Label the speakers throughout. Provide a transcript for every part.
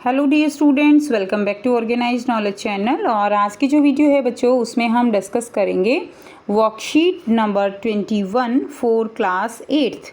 Speaker 1: Hello dear students, welcome back to organised knowledge channel. और आज की जो वीडियो है बच्चों, उसमें हम डिस्कस करेंगे worksheet number 21 for class 8th।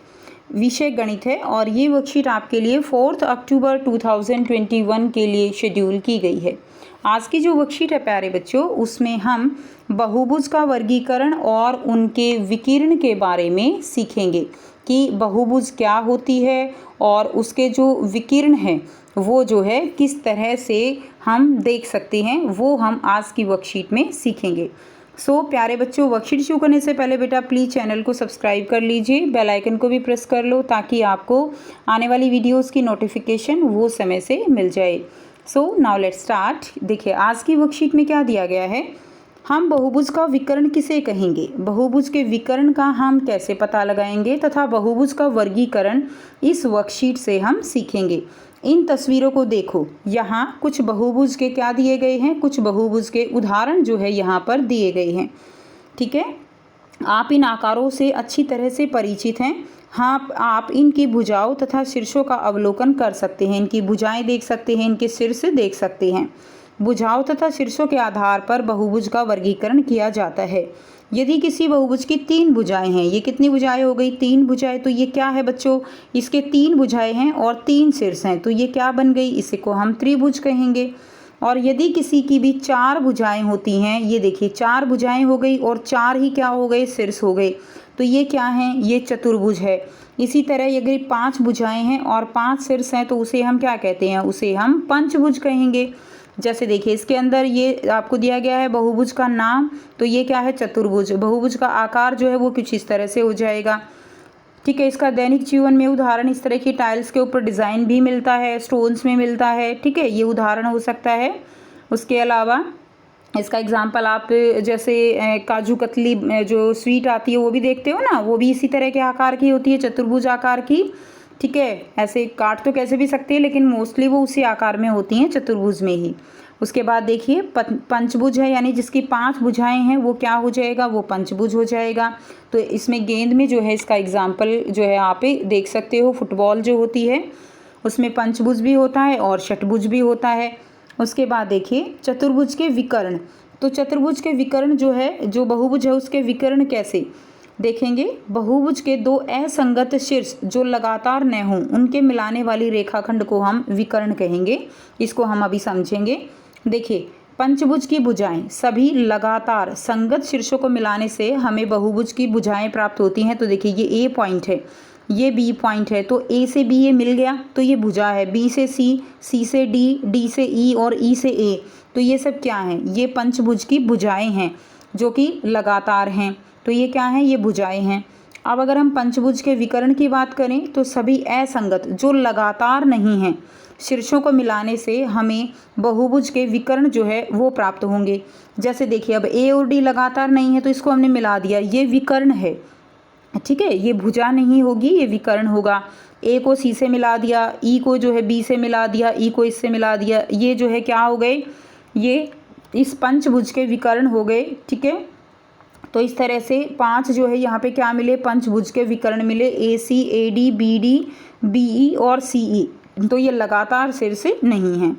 Speaker 1: विषय गणित है और ये वर्कशीट आपके लिए 4 अक्टूबर 2021 के लिए शेड्यूल की गई है। आज की जो वर्कशीट है प्यारे बच्चों, उसमें हम बहुभुज का वर्गीकरण और उनके विकिरण के बारे में सीखेंगे कि बहुभुज क्या होती है और उसके जो विकिरण हैं वो जो है किस तरह से हम देख सकते हैं, वो हम आज की वर्कशीट में सीखेंगे। प्यारे बच्चों, वर्कशीट शुरू करने से पहले बेटा प्लीज़ चैनल को सब्सक्राइब कर लीजिए, बेल आइकन को भी प्रेस कर लो ताकि आपको आने वाली वीडियोस की नोटिफिकेशन वो समय से मिल जाए। Now let's start. देखिए आज की वर्कशीट में क्या दिया गया है। हम बहुभुज का विकर्ण किसे कहेंगे, बहुभुज के विकर्ण का हम कैसे पता लगाएंगे तथा बहुभुज का वर्गीकरण इस वर्कशीट से हम सीखेंगे। इन तस्वीरों को देखो, यहाँ कुछ बहुभुज के क्या दिए गए हैं, कुछ बहुभुज के उदाहरण जो है यहाँ पर दिए गए हैं। ठीक है, आप इन आकारों से अच्छी तरह से परिचित हैं। हाँ, आप इनकी भुजाओं तथा शीर्षों का अवलोकन कर सकते हैं, इनकी भुजाएं देख सकते हैं, इनके शीर्ष देख सकते हैं। भुजाओं तथा शीर्षों के आधार पर बहुभुज का वर्गीकरण किया जाता है। यदि किसी बहुभुज की 3 भुजाएं हैं, ये कितनी भुजाएं हो गई, 3 भुजाएं, तो ये क्या है बच्चों, इसके 3 भुजाएं हैं और 3 शीर्ष हैं, तो ये क्या बन गई, इसी को हम त्रिभुज कहेंगे। और यदि किसी की भी 4 भुजाएं होती हैं, ये देखिए 4 भुजाएं हो गई और 4 ही क्या हो गए, शीर्ष हो गए, तो ये क्या हैं, ये चतुर्भुज है। इसी तरह यदि 5 भुजाएं हैं और 5 शीर्ष हैं तो उसे हम क्या कहते हैं, उसे हम पंचभुज कहेंगे। जैसे देखिए इसके अंदर ये आपको दिया गया है बहुभुज का नाम, तो ये क्या है, चतुर्भुज। बहुभुज का आकार जो है वो कुछ इस तरह से हो जाएगा। ठीक है, इसका दैनिक जीवन में उदाहरण इस तरह की टाइल्स के ऊपर डिज़ाइन भी मिलता है, स्टोन्स में मिलता है। ठीक है, ये उदाहरण हो सकता है। उसके अलावा इसका एग्जाम्पल आप जैसे काजू कतली जो स्वीट आती है वो भी देखते हो ना, वो भी इसी तरह के आकार की होती है, चतुर्भुज आकार की। ठीक है, ऐसे काट तो कैसे भी सकते हैं लेकिन मोस्टली वो उसी आकार में होती हैं, चतुर्भुज में ही। उसके बाद देखिए पंचभुज है, यानी जिसकी 5 भुजाएं हैं वो क्या हो जाएगा, वो पंचभुज हो जाएगा। तो इसमें गेंद में जो है इसका एग्जाम्पल जो है आप देख सकते हो, फुटबॉल जो होती है उसमें पंचभुज भी होता है और षटभुज भी होता है। उसके बाद देखिए चतुर्भुज के विकर्ण। तो चतुर्भुज के विकर्ण जो है, जो बहुभुज है उसके विकर्ण कैसे देखेंगे। बहुभुज के 2 असंगत शीर्ष जो लगातार न हों, उनके मिलाने वाली रेखाखंड को हम विकर्ण कहेंगे। इसको हम अभी समझेंगे। देखिए पंचभुज की भुजाएं सभी लगातार संगत शीर्षों को मिलाने से हमें बहुभुज की भुजाएं प्राप्त होती हैं। तो देखिए ये ए पॉइंट है, ये बी पॉइंट है, तो ए से बी ये मिल गया तो ये भुजा है। बी से सी, सी से डी, डी से ई और ई से ए, तो ये सब क्या हैं, ये पंचभुज की भुजाएं हैं जो कि लगातार हैं। तो ये क्या हैं, ये भुजाएं हैं। अब अगर हम पंचभुज के विकर्ण की बात करें तो सभी असंगत जो लगातार नहीं हैं, शीर्षों को मिलाने से हमें बहुभुज के विकर्ण जो है वो प्राप्त होंगे। जैसे देखिए अब ए और डी लगातार नहीं है तो इसको हमने मिला दिया, ये विकर्ण है। ठीक है, ये भुजा नहीं होगी, ये विकर्ण होगा। ए को सी से मिला दिया, ई को जो है बी से मिला दिया, ई को इससे मिला दिया, ये जो है क्या हो गए, ये इस पंचभुज के विकर्ण हो गए। ठीक है, तो इस तरह से 5 जो है यहाँ पे क्या मिले, पंचभुज के विकर्ण मिले, A C, A D, B D, B E और सी ई। तो ये लगातार शीर्ष नहीं है।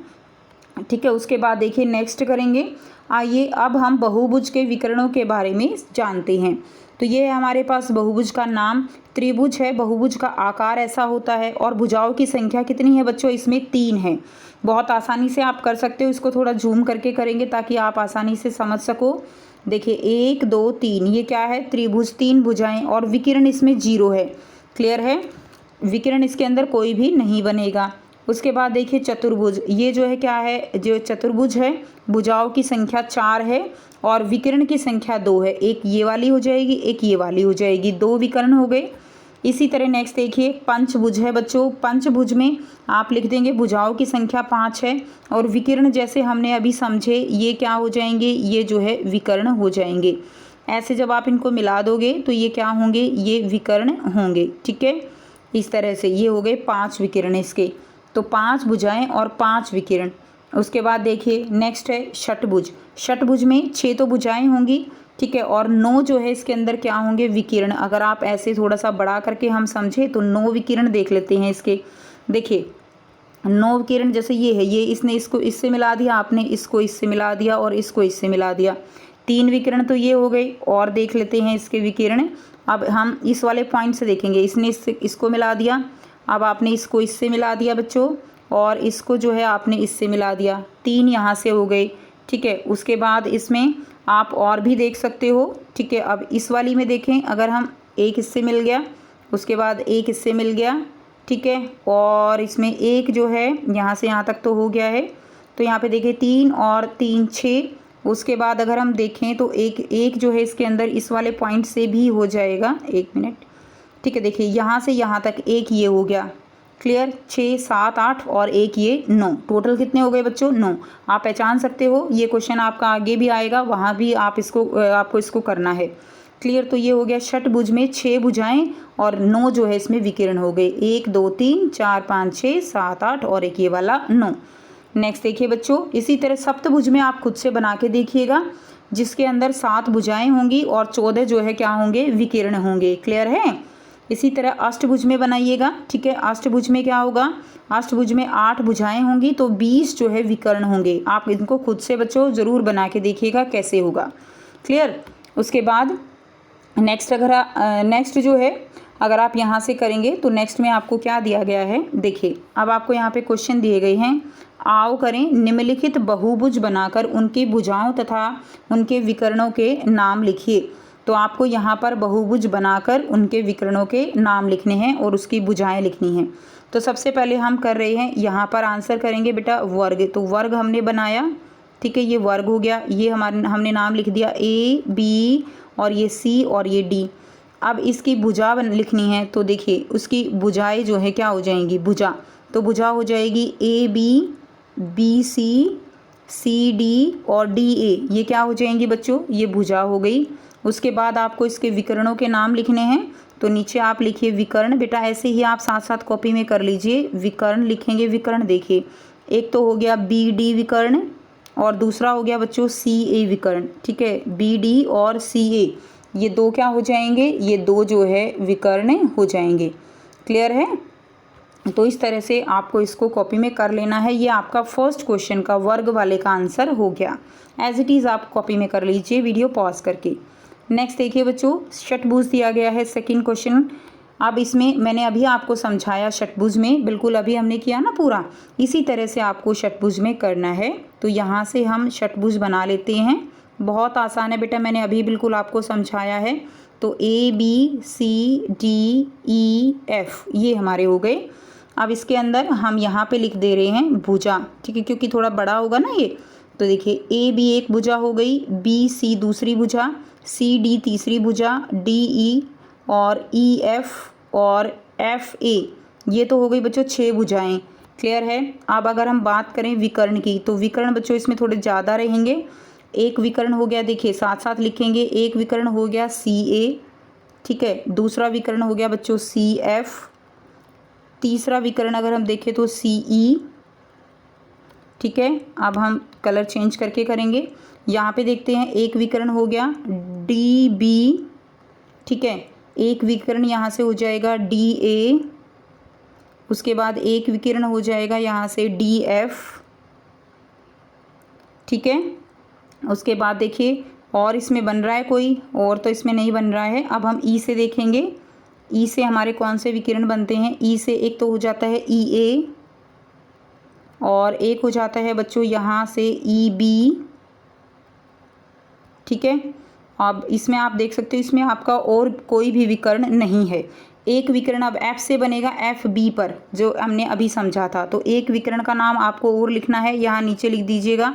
Speaker 1: ठीक है, उसके बाद देखिए नेक्स्ट करेंगे। आइए अब हम बहुभुज के विकर्णों के बारे में जानते हैं। तो ये है हमारे पास बहुभुज का नाम, त्रिभुज है। बहुभुज का आकार ऐसा होता है और भुजाओं की संख्या कितनी है बच्चों, इसमें 3 है। बहुत आसानी से आप कर सकते हो, इसको थोड़ा जूम करके करेंगे ताकि आप आसानी से समझ सको। देखिए 1 2 3, ये क्या है, त्रिभुज, 3 भुजाएं और विकिरण इसमें 0 है। क्लियर है, विकिरण इसके अंदर कोई भी नहीं बनेगा। उसके बाद देखिए चतुर्भुज, ये जो है क्या है, जो चतुर्भुज है भुजाओं की संख्या 4 है और विकर्ण की संख्या 2 है। एक ये वाली हो जाएगी, एक ये वाली हो जाएगी, 2 विकर्ण हो गए। इसी तरह नेक्स्ट देखिए पंचभुज है बच्चों। पंचभुज में आप लिख देंगे भुजाओं की संख्या 5 है और विकर्ण जैसे हमने अभी समझे ये क्या हो जाएंगे, ये जो है विकर्ण हो जाएंगे। ऐसे जब आप इनको मिला दोगे तो ये क्या होंगे, ये विकर्ण होंगे। ठीक है, इस तरह से ये हो गए 5 विकर्ण इसके। तो 5 भुजाएं और 5 विकिरण। उसके बाद देखिए नेक्स्ट है षटभुज। षटभुज में 6 तो भुजाएं होंगी, ठीक है, और 9 जो है इसके अंदर क्या होंगे, विकिरण। अगर आप ऐसे थोड़ा सा बड़ा करके हम समझे तो 9 विकिरण देख लेते हैं इसके। देखिए 9 विकिरण जैसे ये है, ये इसने इसको इससे मिला दिया, आपने इसको इससे मिला दिया और इसको इससे मिला दिया। 3 विकिरण तो ये हो गए। और देख लेते हैं इसके विकिरण। अब हम इस वाले पॉइंट से देखेंगे, इसने इसको मिला दिया, अब आपने इसको इससे मिला दिया बच्चों, और इसको जो है आपने इससे मिला दिया। 3 यहाँ से हो गए, ठीक है। उसके बाद इसमें आप और भी देख सकते हो, ठीक है। अब इस वाली में देखें, अगर हम एक इससे मिल गया, उसके बाद एक इससे मिल गया, ठीक है। और इसमें एक जो है यहाँ से यहाँ तक तो हो गया है। तो यहाँ पे देखिए 3 और 3 6। उसके बाद अगर हम देखें तो एक जो है इसके अंदर इस वाले पॉइंट से भी हो जाएगा। 1 मिनट, ठीक है। देखिए यहाँ से यहाँ तक एक ये हो गया, क्लियर। 6 7 8 और एक ये 9, टोटल कितने हो गए बच्चों? 9। आप पहचान सकते हो, ये क्वेश्चन आपका आगे भी आएगा, वहाँ भी आपको इसको करना है, क्लियर। तो ये हो गया षटभुज में 6 भुजाएं और 9 जो है इसमें विकिरण हो गए। 1 2 3 4 5 6 7 8 और एक ये वाला 9। नेक्स्ट देखिए बच्चों, इसी तरह सप्तभुज में आप खुद से बना के देखिएगा, जिसके अंदर 7 भुजाएं होंगी और 14 जो है क्या होंगे? विकिरण होंगे, क्लियर है। इसी तरह अष्टभुज में बनाइएगा, ठीक है। अष्टभुज में क्या होगा? अष्टभुज में 8 भुजाएं होंगी तो 20 जो है विकर्ण होंगे। आप इनको खुद से बच्चों ज़रूर बना के देखिएगा कैसे होगा, क्लियर। उसके बाद नेक्स्ट जो है अगर आप यहाँ से करेंगे तो नेक्स्ट में आपको क्या दिया गया है, देखिए। अब आपको यहाँ पे क्वेश्चन दिए गए हैं, आओ करें निम्नलिखित बहुभुज बनाकर उनकी भुजाओं तथा उनके विकर्णों के नाम लिखिए। तो आपको यहाँ पर बहुभुज बनाकर उनके विकर्णों के नाम लिखने हैं और उसकी भुजाएं लिखनी हैं। तो सबसे पहले हम कर रहे हैं, यहाँ पर आंसर करेंगे बेटा वर्ग। तो वर्ग हमने बनाया, ठीक है, ये वर्ग हो गया। ये हमने नाम लिख दिया A B और ये C और ये D। अब इसकी भुजा लिखनी है, तो देखिए उसकी भुजाएं जो है क्या हो जाएंगी? भुजा। तो भुजा हो जाएगी AB BC CD और DA, ये क्या हो जाएंगी बच्चों? ये भुजा हो गई। उसके बाद आपको इसके विकर्णों के नाम लिखने हैं, तो नीचे आप लिखिए विकर्ण। बेटा ऐसे ही आप साथ साथ कॉपी में कर लीजिए, विकर्ण लिखेंगे। विकर्ण देखिए, एक तो हो गया BD विकर्ण और दूसरा हो गया बच्चों CA विकर्ण, ठीक है। BD और CA ये 2 क्या हो जाएंगे? ये 2 जो है विकर्ण हो जाएंगे, क्लियर है। तो इस तरह से आपको इसको कॉपी में कर लेना है। ये आपका फर्स्ट क्वेश्चन का वर्ग वाले का आंसर हो गया। एज इट इज़ आप कॉपी में कर लीजिए वीडियो पॉज करके। नेक्स्ट देखिए बच्चों, षटभुज दिया गया है सेकंड क्वेश्चन। अब इसमें मैंने अभी आपको समझाया षटभुज में, बिल्कुल अभी हमने किया ना पूरा, इसी तरह से आपको षटभुज में करना है। तो यहाँ से हम षटभुज बना लेते हैं, बहुत आसान है बेटा, मैंने अभी बिल्कुल आपको समझाया है। तो A B C D E F ये हमारे हो गए। अब इसके अंदर हम यहाँ पे लिख दे रहे हैं भुजा, ठीक है, क्योंकि थोड़ा बड़ा होगा ना ये। तो देखिए A B एक भुजा हो गई, B C दूसरी भुजा, C D तीसरी भुजा, D E और E F और F A ये तो हो गई बच्चों 6 भुजाएं, क्लियर है। अब अगर हम बात करें विकर्ण की, तो विकर्ण बच्चों इसमें थोड़े ज़्यादा रहेंगे। एक विकर्ण हो गया, देखिए साथ साथ लिखेंगे, एक विकर्ण हो गया CA, ठीक है। दूसरा विकर्ण हो गया बच्चों CF, तीसरा विकर्ण अगर हम देखें तो CE, ठीक है। अब हम कलर चेंज करके करेंगे। यहाँ पे देखते हैं एक विकर्ण हो गया DB, ठीक है। एक विकर्ण यहाँ से हो जाएगा DA, उसके बाद एक विकर्ण हो जाएगा यहाँ से DF, ठीक है। उसके बाद देखिए और इसमें बन रहा है कोई और, तो इसमें नहीं बन रहा है। अब हम E से देखेंगे, E से हमारे कौन से विकिरण बनते हैं? E से एक तो हो जाता है EA और एक हो जाता है बच्चों यहाँ से EB, ठीक है। अब इसमें आप देख सकते हो, इसमें आपका और कोई भी विकर्ण नहीं है। एक विकर्ण अब F से बनेगा FB पर, जो हमने अभी समझा था। तो एक विकर्ण का नाम आपको और लिखना है, यहाँ नीचे लिख दीजिएगा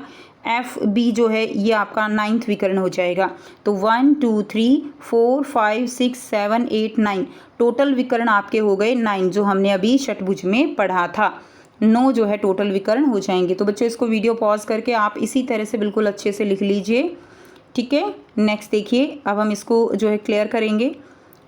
Speaker 1: FB जो है ये आपका 9th विकर्ण हो जाएगा। तो 1 2 3 4 5 6 7 8 9 टोटल विकर्ण आपके हो गए 9, जो हमने अभी षटभुज में पढ़ा था। 9 जो है टोटल विकर्ण हो जाएंगे। तो बच्चों इसको वीडियो पॉज करके आप इसी तरह से बिल्कुल अच्छे से लिख लीजिए, ठीक है। नेक्स्ट देखिए, अब हम इसको जो है क्लियर करेंगे।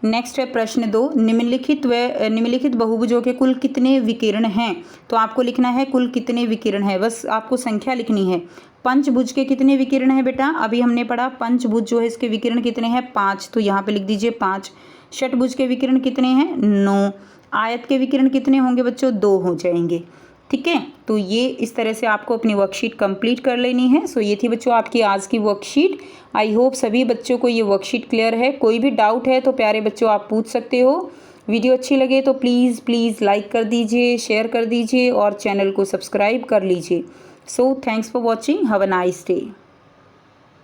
Speaker 1: नेक्स्ट है प्रश्न 2, निम्नलिखित बहुभुजों के कुल कितने विकिरण हैं? तो आपको लिखना है कुल कितने विकिरण है, बस आपको संख्या लिखनी है। पंचभुज के कितने विकिरण हैं बेटा? अभी हमने पढ़ा पंचभुज जो है इसके विकिरण कितने हैं? 5, तो यहाँ पे लिख दीजिए 5। षटभुज के विकिरण कितने हैं? 9। आयत के विकिरण कितने होंगे बच्चों? 2 हो जाएंगे। ठीक है, तो ये इस तरह से आपको अपनी वर्कशीट कंप्लीट कर लेनी है। सो ये थी बच्चों आपकी आज की वर्कशीट। आई होप सभी बच्चों को ये वर्कशीट क्लियर है। कोई भी डाउट है तो प्यारे बच्चों आप पूछ सकते हो। वीडियो अच्छी लगे तो प्लीज़ लाइक कर दीजिए, शेयर कर दीजिए और चैनल को सब्सक्राइब कर लीजिए। So thanks for watching, have a nice day.